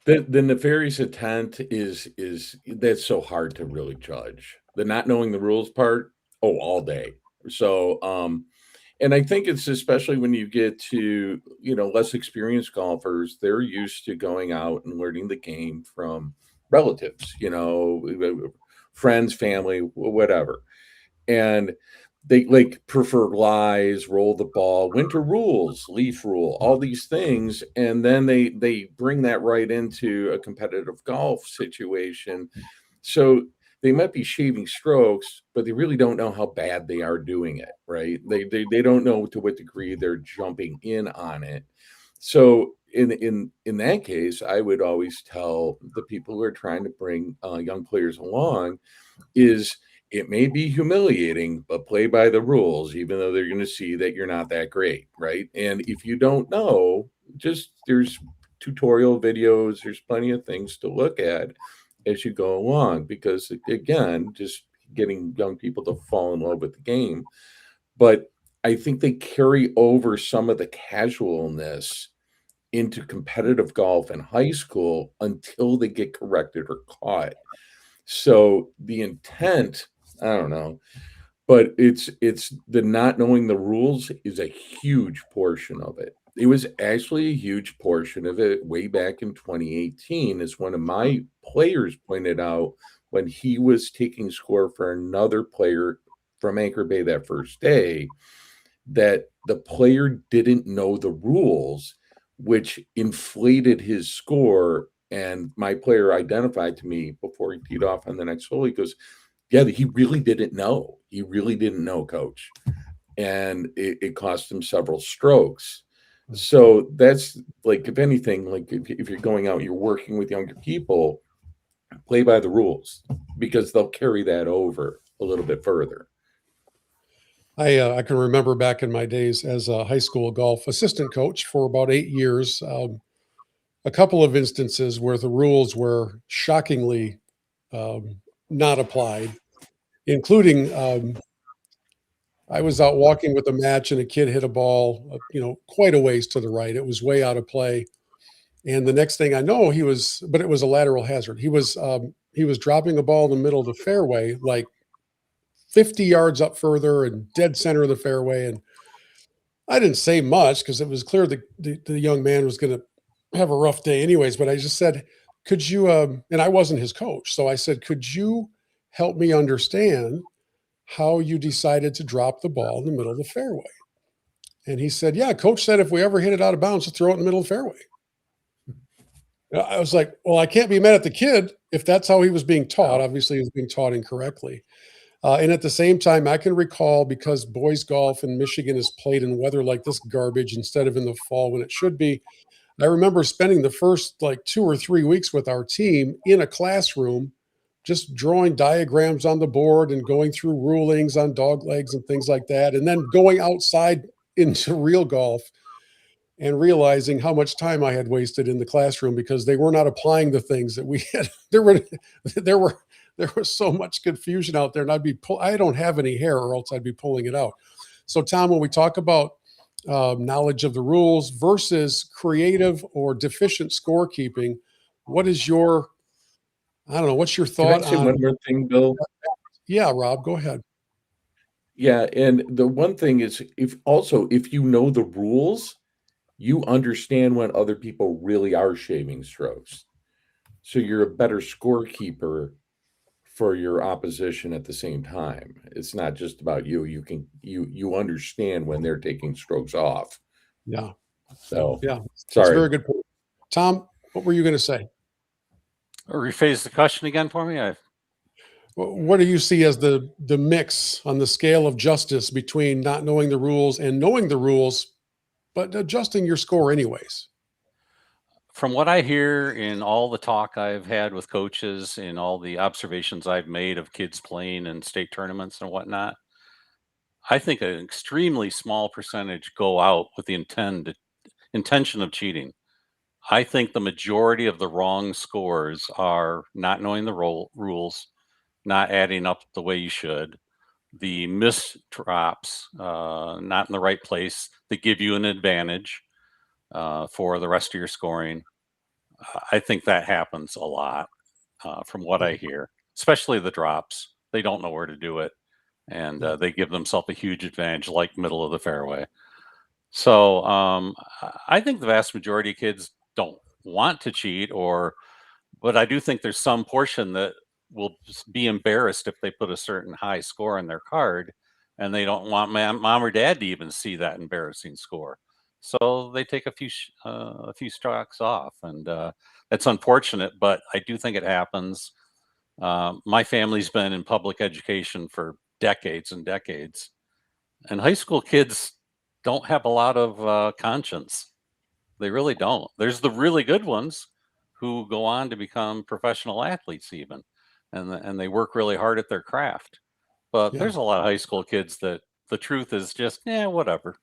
the nefarious intent is that's so hard to really judge. The not knowing the rules part, all day. So and I think it's especially when you get to, less experienced golfers, they're used to going out and learning the game from relatives, friends, family, whatever. And they like prefer lies, roll the ball, winter rules, leaf rule, all these things. And then they bring that right into a competitive golf situation. So they might be shaving strokes, but they really don't know how bad they are doing it, right? They don't know to what degree they're jumping in on it. So in that case, I would always tell the people who are trying to bring young players along is it may be humiliating, but play by the rules, even though they're going to see that you're not that great, right? And if you don't know, just there's tutorial videos, there's plenty of things to look at as you go along, because again, just getting young people to fall in love with the game. But I think they carry over some of the casualness into competitive golf in high school until they get corrected or caught. So the intent, I don't know, but it's the not knowing the rules is a huge portion of it. It was actually a huge portion of it way back in 2018, as one of my players pointed out when he was taking score for another player from Anchor Bay that first day, that the player didn't know the rules, which inflated his score. And my player identified to me before he teed off on the next hole. He goes, yeah, he really didn't know. He really didn't know, coach. And it cost him several strokes. So that's like, if anything, like if you're going out, you're working with younger people, play by the rules, because they'll carry that over a little bit further. I can remember back in my days as a high school golf assistant coach for about 8 years, a couple of instances where the rules were shockingly not applied, including I was out walking with a match and a kid hit a ball, quite a ways to the right. It was way out of play. And the next thing I know, but it was a lateral hazard. He was dropping a ball in the middle of the fairway, like 50 yards up further and dead center of the fairway. And I didn't say much because it was clear the young man was going to have a rough day anyways. But I just said, could you, and I wasn't his coach. So I said, could you help me understand how you decided to drop the ball in the middle of the fairway? And he said, yeah, coach said if we ever hit it out of bounds, to throw it in the middle of the fairway. I was like, well, I can't be mad at the kid if that's how he was being taught. Obviously, he was being taught incorrectly. And at the same time, I can recall, because boys golf in Michigan is played in weather like this garbage instead of in the fall when it should be. I remember spending the first like 2 or 3 weeks with our team in a classroom, just drawing diagrams on the board and going through rulings on dog legs and things like that. And then going outside into real golf and realizing how much time I had wasted in the classroom because they were not applying the things that we had. There was so much confusion out there, and I don't have any hair, or else I'd be pulling it out. So, Tom, when we talk about knowledge of the rules versus creative or deficient scorekeeping, what's your thought Can I say on? one more thing, Bill? Yeah, Rob, go ahead. Yeah, and the one thing is, if you know the rules, you understand when other people really are shaving strokes. So you're a better scorekeeper for your opposition at the same time. It's not just about you. You understand when they're taking strokes off. Yeah, So yeah, that's a sorry. very good point. Tom, what were you going to say? Rephrase the question again for me. What do you see as the mix on the scale of justice between not knowing the rules and knowing the rules, but adjusting your score anyways? From what I hear in all the talk I've had with coaches and all the observations I've made of kids playing in state tournaments and whatnot, I think an extremely small percentage go out with the intention of cheating. I think the majority of the wrong scores are not knowing the rules, not adding up the way you should, the missed drops, not in the right place that give you an advantage for the rest of your scoring. I think that happens a lot from what I hear, especially the drops. They don't know where to do it, and they give themselves a huge advantage, like middle of the fairway. So I think the vast majority of kids don't want to cheat, But I do think there's some portion that will be embarrassed if they put a certain high score on their card, and they don't want mom or dad to even see that embarrassing score. So they take a few strokes off, and that's unfortunate. But I do think it happens. My family's been in public education for decades and decades, and high school kids don't have a lot of conscience. They really don't. There's the really good ones who go on to become professional athletes even, and they work really hard at their craft. But Yeah. there's a lot of high school kids that the truth is just, yeah, whatever.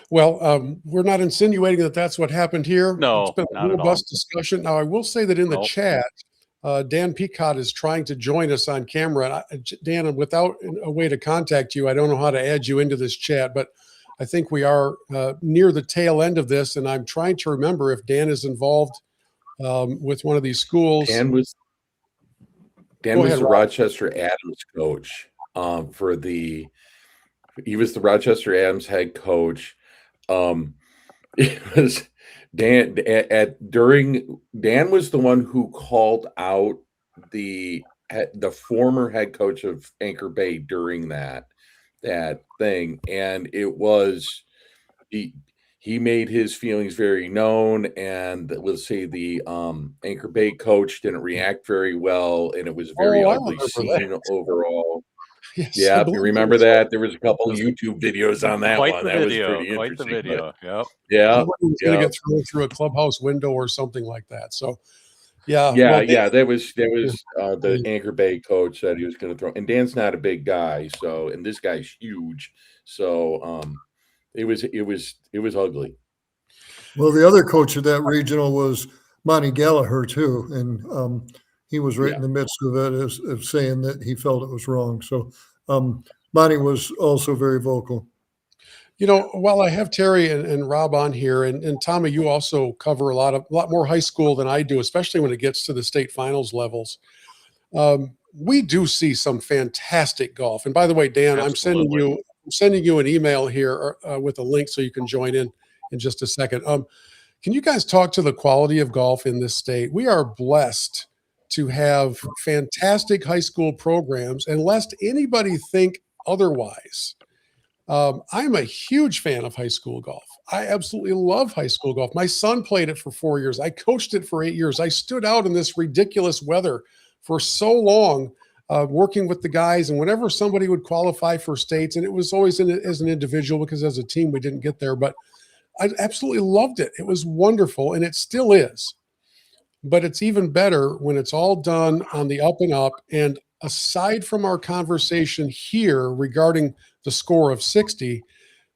Well, we're not insinuating that that's what happened here. It's No, been a not at all. robust discussion. Now, I will say that in the Nope. chat, Dan Peacock is trying to join us on camera. And Dan, without a way to contact you, I don't know how to add you into this chat, but I think we are near the tail end of this, and I'm trying to remember if Dan is involved with one of these schools. Dan was Go ahead, the Rob. Rochester Adams coach he was the Rochester Adams head coach. It was Dan Dan was the one who called out the former head coach of Anchor Bay during that thing, and it was he made his feelings very known, and let's say the Anchor Bay coach didn't react very well, and it was a very I ugly remember scene that. overall. Yes, I Yeah, you believe remember so. that? There was a couple YouTube videos on that Quite one. the That was video. pretty Quite the interesting. But video. Yep. yeah, Somebody was going to yeah, get thrown through a clubhouse window or something like that. So, yeah. yeah, Well, yeah. That was yeah. the Anchor Bay coach said he was going to throw. And Dan's not a big guy, so and this guy's huge, so it was ugly. Well, the other coach of that regional was Monty Gallagher too, and he was right in the midst of it, of saying that he felt it was wrong. So Monty was also very vocal. You know, while I have Terry and Rob on here, and Tommy, you also cover a lot more high school than I do, especially when it gets to the state finals levels. We do see some fantastic golf. And by the way, Dan, I'm Absolutely. sending you an email here with a link so you can join in just a second. Can you guys talk to the quality of golf in this state? We are blessed to have fantastic high school programs, and lest anybody think otherwise. I'm a huge fan of high school golf. I absolutely love high school golf. My son played it for 4 years. I coached it for 8 years. I stood out in this ridiculous weather for so long, working with the guys. And whenever somebody would qualify for states, and it was always as an individual because as a team we didn't get there, but I absolutely loved it. It was wonderful, and it still is. But it's even better when it's all done on the up and up. And aside from our conversation here regarding the score of 60,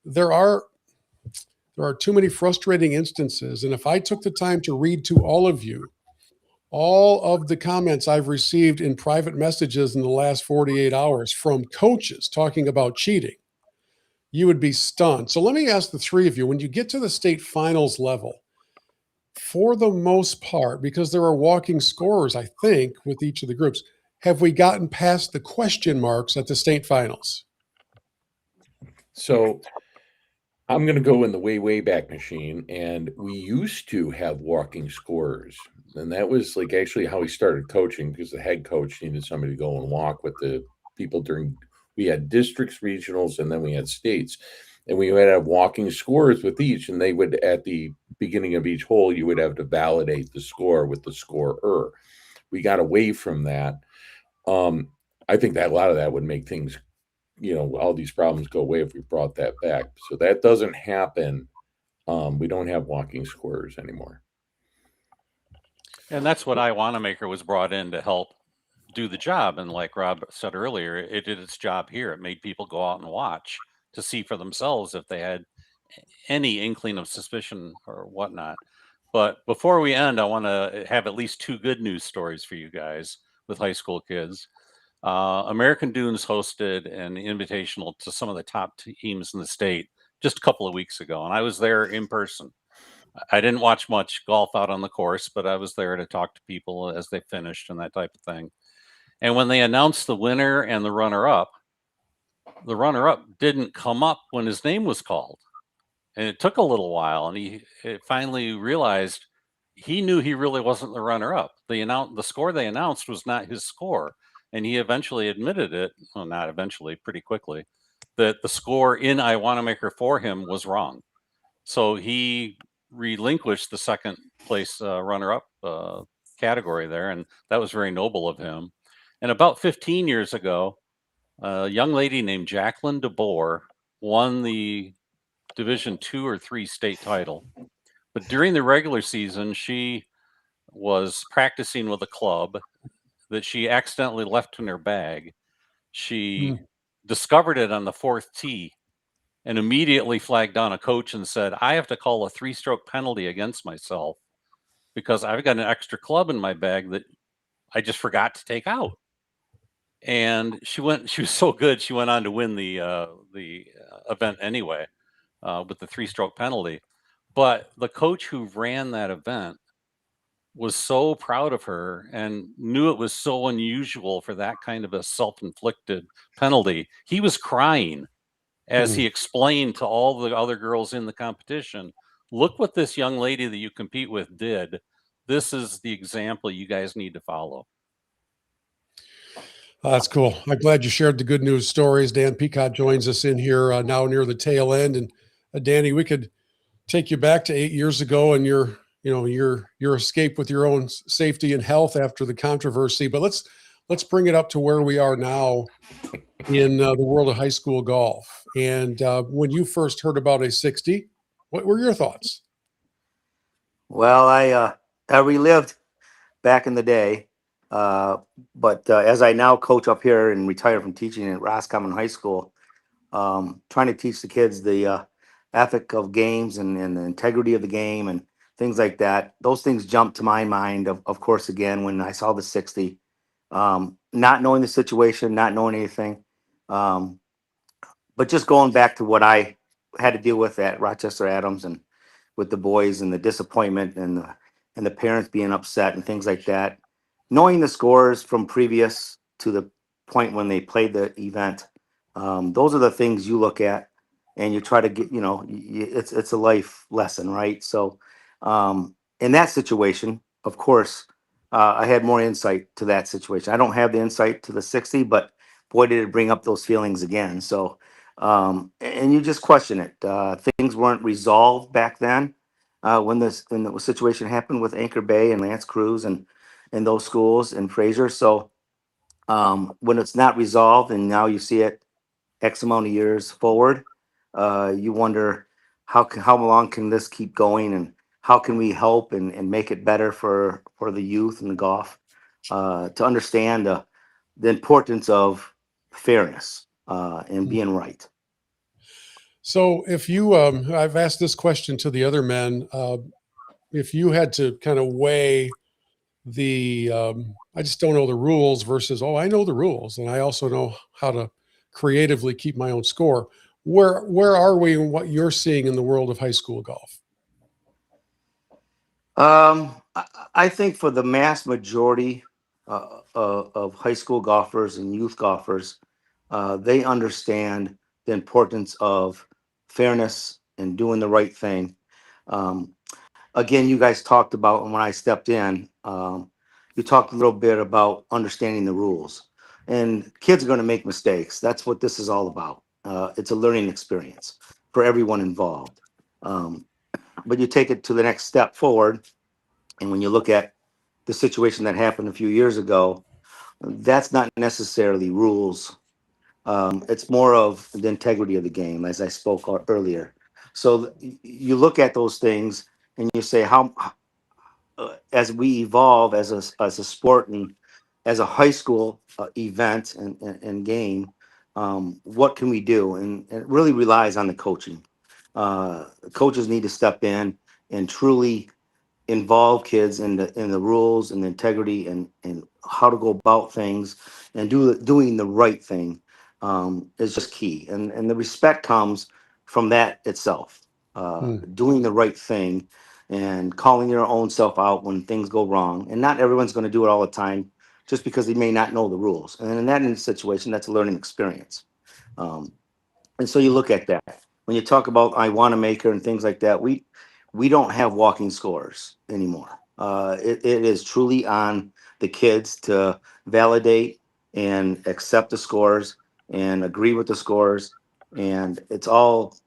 there are too many frustrating instances. And if I took the time to read to all of you all of the comments I've received in private messages in the last 48 hours from coaches talking about cheating, you would be stunned. So let me ask the three of you, when you get to the state finals level, for the most part, because there are walking scorers, I think, with each of the groups, have we gotten past the question marks at the state finals? So I'm going to go in the way back machine, and we used to have walking scorers, and that was like actually how we started coaching, because the head coach needed somebody to go and walk with the people during. We had districts, regionals, and then we had states, and we would have walking scorers with each, and they would, at the beginning of each hole, you would have to validate the score with the scorer. We got away from that. I think that a lot of that would make things, all these problems go away if we brought that back. So that doesn't happen. We don't have walking scorers anymore. And that's what iWanamaker was brought in to help do the job. And like Rob said earlier, it did its job here. It made people go out and watch to see for themselves if they had any inkling of suspicion or whatnot. But before we end, I want to have at least two good news stories for you guys with high school kids. American Dunes hosted an invitational to some of the top teams in the state just a couple of weeks ago, and I was there in person. I didn't watch much golf out on the course, but I was there to talk to people as they finished and that type of thing. And when they announced the winner and the runner-up didn't come up when his name was called. And it took a little while, and he finally realized he knew he really wasn't the runner-up. The score they announced was not his score, and he eventually admitted it. Well, not eventually, pretty quickly, that the score in I Wanamaker for him was wrong. So he relinquished the second place runner-up category there, and that was very noble of him. And about 15 years ago, a young lady named Jacqueline DeBoer won the Division 2 or 3 state title. But during the regular season, she was practicing with a club that she accidentally left in her bag. She discovered it on the fourth tee and immediately flagged down a coach and said, I have to call a 3-stroke penalty against myself because I've got an extra club in my bag that I just forgot to take out. And she was so good, she went on to win the event anyway with the 3-stroke penalty. But the coach who ran that event was so proud of her and knew it was so unusual for that kind of a self-inflicted penalty. He was crying as he explained to all the other girls in the competition, look what this young lady that you compete with did. This is the example you guys need to follow. That's cool. I'm glad you shared the good news stories. Dan Peacock joins us in here now near the tail end. And Danny, we could take you back to 8 years ago and your escape with your own safety and health after the controversy. But let's bring it up to where we are now in the world of high school golf. And when you first heard about a 60, what were your thoughts? Well, I relived back in the day, but as I now coach up here and retire from teaching at Roscommon High School, trying to teach the kids the ethic of games and the integrity of the game and things like that. Those things jumped to my mind, of course, again, when I saw the 60, not knowing the situation, not knowing anything, but just going back to what I had to deal with at Rochester Adams and with the boys and the disappointment and the parents being upset and things like that. Knowing the scores from previous to the point when they played the event, those are the things you look at and you try to get. It's a life lesson, right? So, in that situation, of course, I had more insight to that situation. I don't have the insight to the 60, but boy, did it bring up those feelings again. So, and you just question it. Things weren't resolved back then when the situation happened with Anchor Bay and Lance Cruz and those schools and Fraser. So when it's not resolved and now you see it X amount of years forward, you wonder how long can this keep going and how can we help and make it better for the youth and the golf to understand the importance of fairness and being right. So if you, I've asked this question to the other men, if you had to kind of weigh the, I just don't know the rules versus, oh, I know the rules and I also know how to creatively keep my own score. Where are we in what you're seeing in the world of high school golf? I think for the mass majority of high school golfers and youth golfers, they understand the importance of fairness and doing the right thing. Um, Again, you guys talked about, and when I stepped in, you talked a little bit about understanding the rules. And kids are going to make mistakes. That's what this is all about. It's a learning experience for everyone involved. Um, but you take it to the next step forward. And when you look at the situation that happened a few years ago, that's not necessarily rules. It's more of the integrity of the game, as I spoke earlier. So you look at those things and you say, how as we evolve as a sport and as a high school event and game, what can we do? And it really relies on the coaching. Coaches need to step in and truly involve kids in the rules and the integrity and how to go about things and doing the right thing is just key. And the respect comes from that itself, doing the right thing and calling your own self out when things go wrong. And not everyone's going to do it all the time just because they may not know the rules. And in that situation, that's a learning experience. Um, and so you look at that when you talk about I want to maker and things like that. We don't have walking scores anymore. It is truly on the kids to validate and accept the scores and agree with the scores, and it's all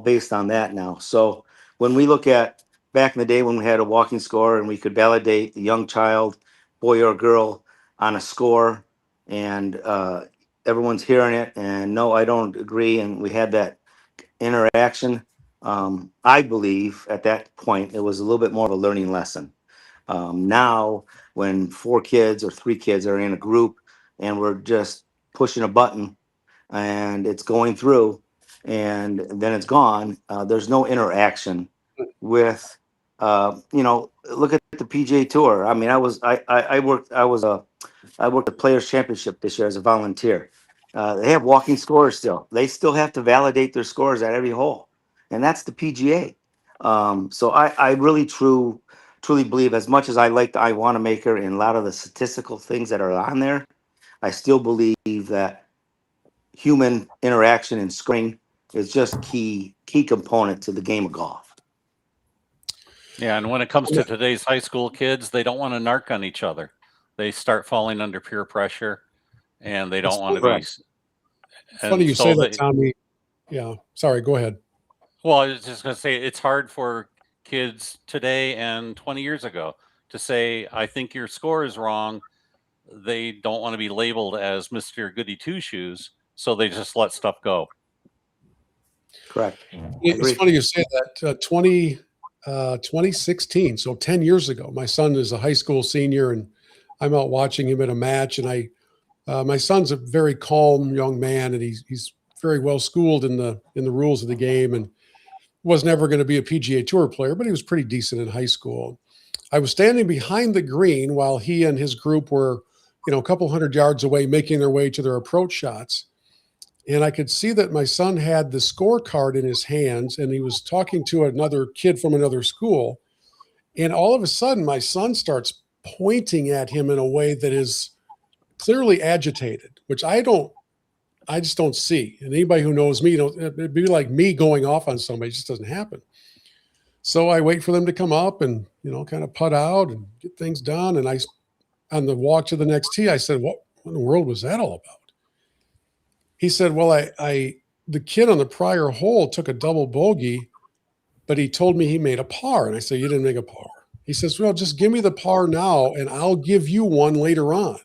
based on that now. So when we look at back in the day when we had a walking score and we could validate the young child, boy or girl, on a score, and everyone's hearing it, and no, I don't agree, and we had that interaction. I believe at that point it was a little bit more of a learning lesson. Now, when 4 kids or 3 kids are in a group and we're just pushing a button and it's going through and then it's gone, there's no interaction with, look at the PGA Tour. I mean, I worked the Players Championship this year as a volunteer. They have walking scores still. They still have to validate their scores at every hole, and that's the PGA. So I really truly believe, as much as I like the I Want to Maker and a lot of the statistical things that are on there, I still believe that human interaction and scoring is just key component to the game of golf. Yeah, and when it comes to today's high school kids, they don't want to narc on each other. They start falling under peer pressure, and they don't want to be. correct. Funny you so say that, Tommy. Yeah, sorry, go ahead. Well, I was just going to say it's hard for kids today and 20 years ago to say, I think your score is wrong. They don't want to be labeled as Mr. Goody Two Shoes, so they just let stuff go. Correct. It's Agree. funny you say that. 2016, so 10 years ago, my son is a high school senior, and I'm out watching him at a match, and my son's a very calm young man, and he's very well schooled in the rules of the game, and was never going to be a PGA Tour player, but he was pretty decent in high school. I was standing behind the green while he and his group were, a couple hundred yards away, making their way to their approach shots. And I could see that my son had the scorecard in his hands, and he was talking to another kid from another school. And all of a sudden, my son starts pointing at him in a way that is clearly agitated, which I just don't see. And anybody who knows me, it'd be like me going off on somebody. It just doesn't happen. So I wait for them to come up and, kind of putt out and get things done. And on the walk to the next tee, I said, what in the world was that all about? He said, well, the kid on the prior hole took a double bogey, but he told me he made a par. And I said, you didn't make a par. He says, well, just give me the par now and I'll give you one later on.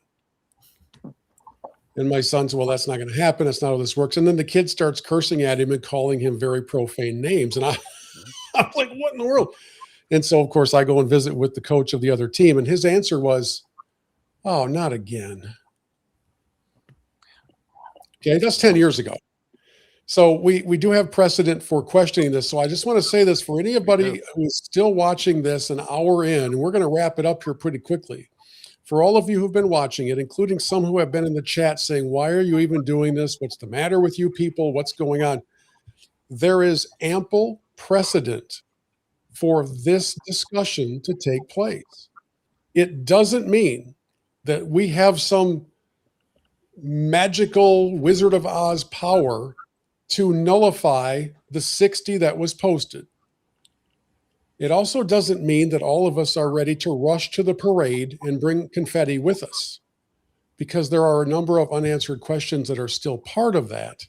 And my son said, well, that's not going to happen. That's not how this works. And then the kid starts cursing at him and calling him very profane names. And I'm like, what in the world? And so, of course, I go and visit with the coach of the other team. And his answer was, oh, not again. Okay, that's 10 years ago. So we do have precedent for questioning this. So I just want to say this for anybody who's still watching this an hour in, and we're going to wrap it up here pretty quickly. For all of you who've been watching it, including some who have been in the chat saying, why are you even doing this? What's the matter with you people? What's going on? There is ample precedent for this discussion to take place. It doesn't mean that we have some magical Wizard of Oz power to nullify the 60 that was posted. It also doesn't mean that all of us are ready to rush to the parade and bring confetti with us, because there are a number of unanswered questions that are still part of that.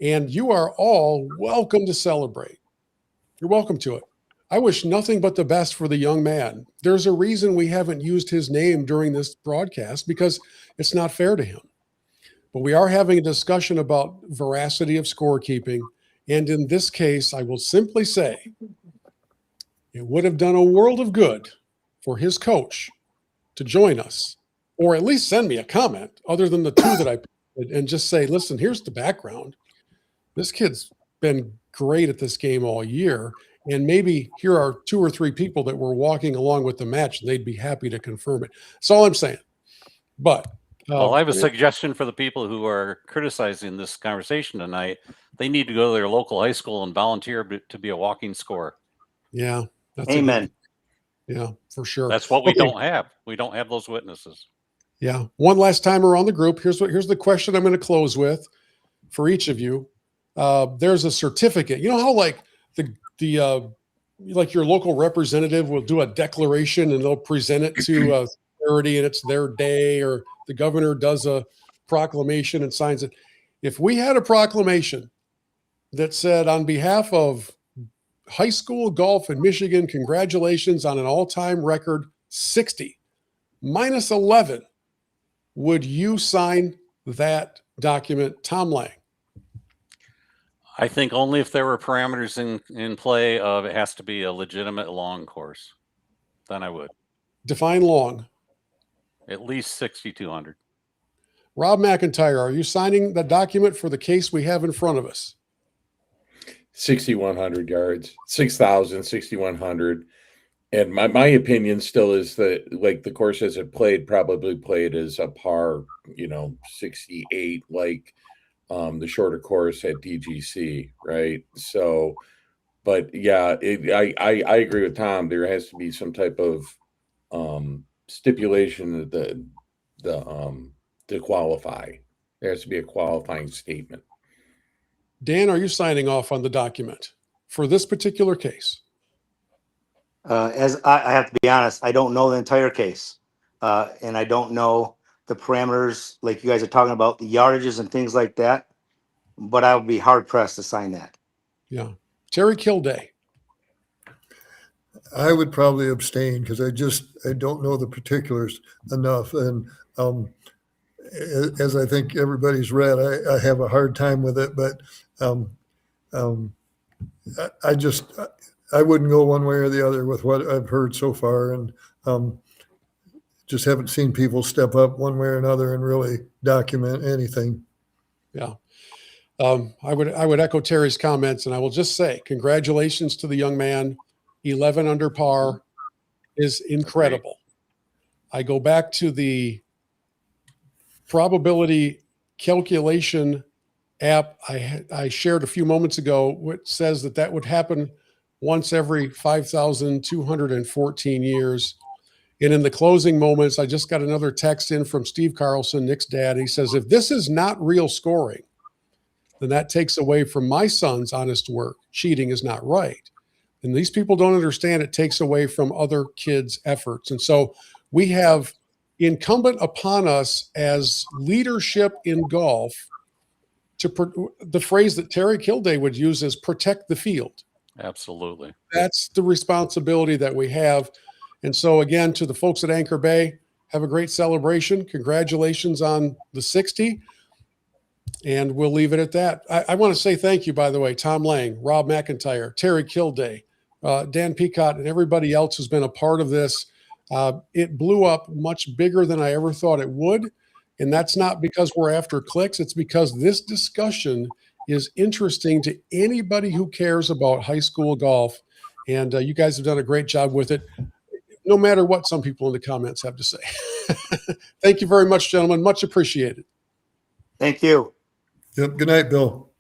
And you are all welcome to celebrate. You're welcome to it. I wish nothing but the best for the young man. There's a reason we haven't used his name during this broadcast, because it's not fair to him. But we are having a discussion about veracity of scorekeeping. And in this case, I will simply say it would have done a world of good for his coach to join us, or at least send me a comment other than the two that I put, and just say, listen, here's the background. This kid's been great at this game all year. And maybe here are 2 or 3 people that were walking along with the match, and they'd be happy to confirm it. That's all I'm saying. But well, I have a suggestion for the people who are criticizing this conversation tonight. They need to go to their local high school and volunteer to be a walking scorer. Yeah. That's Amen. Yeah, for sure. That's what we don't have. We don't have those witnesses. Yeah. One last time around the group. Here's the question I'm going to close with for each of you. There's a certificate. You know how like the like your local representative will do a declaration and they'll present it to authority and it's their day, or the governor does a proclamation and signs it. If we had a proclamation that said, on behalf of high school golf in Michigan, congratulations on an all-time record 60 minus 11, would you sign that document, Tom Lang? I think only if there were parameters in play of it has to be a legitimate long course, then I would. Define long. At least 6,200. Rob McIntyre, are you signing the document for the case we have in front of us? 6,100 yards, 6,000, 6,100. And my opinion still is that, like, the course as it played probably played as a par, 68, like the shorter course at DGC, right? So, but yeah, I agree with Tom. There has to be some type of stipulation to qualify. There has to be a qualifying statement. Dan, are you signing off on the document for this particular case? As I have to be honest, I don't know the entire case. And I don't know the parameters like you guys are talking about, the yardages and things like that. But I would be hard pressed to sign that. Yeah. Terry Kilday. I would probably abstain because I don't know the particulars enough. And as I think everybody's read, I have a hard time with it, but I wouldn't go one way or the other with what I've heard so far, and just haven't seen people step up one way or another and really document anything. Yeah. I would echo Terry's comments, and I will just say congratulations to the young man. 11 under par is incredible. I go back to the probability calculation app I shared a few moments ago, which says that would happen once every 5,214 years. And in the closing moments, I just got another text in from Steve Carlson, Nick's dad. He says, if this is not real scoring, then that takes away from my son's honest work. Cheating is not right. And these people don't understand it takes away from other kids' efforts. And so we have incumbent upon us as leadership in golf the phrase that Terry Kilday would use is protect the field. Absolutely. That's the responsibility that we have. And so again, to the folks at Anchor Bay, have a great celebration. Congratulations on the 60. And we'll leave it at that. I want to say thank you, by the way, Tom Lang, Rob McIntyre, Terry Kilday, Dan Peacock, and everybody else who's been a part of this. It blew up much bigger than I ever thought it would. And that's not because we're after clicks. It's because this discussion is interesting to anybody who cares about high school golf. And you guys have done a great job with it, no matter what some people in the comments have to say. Thank you very much, gentlemen. Much appreciated. Thank you. Yep. Good night, Bill.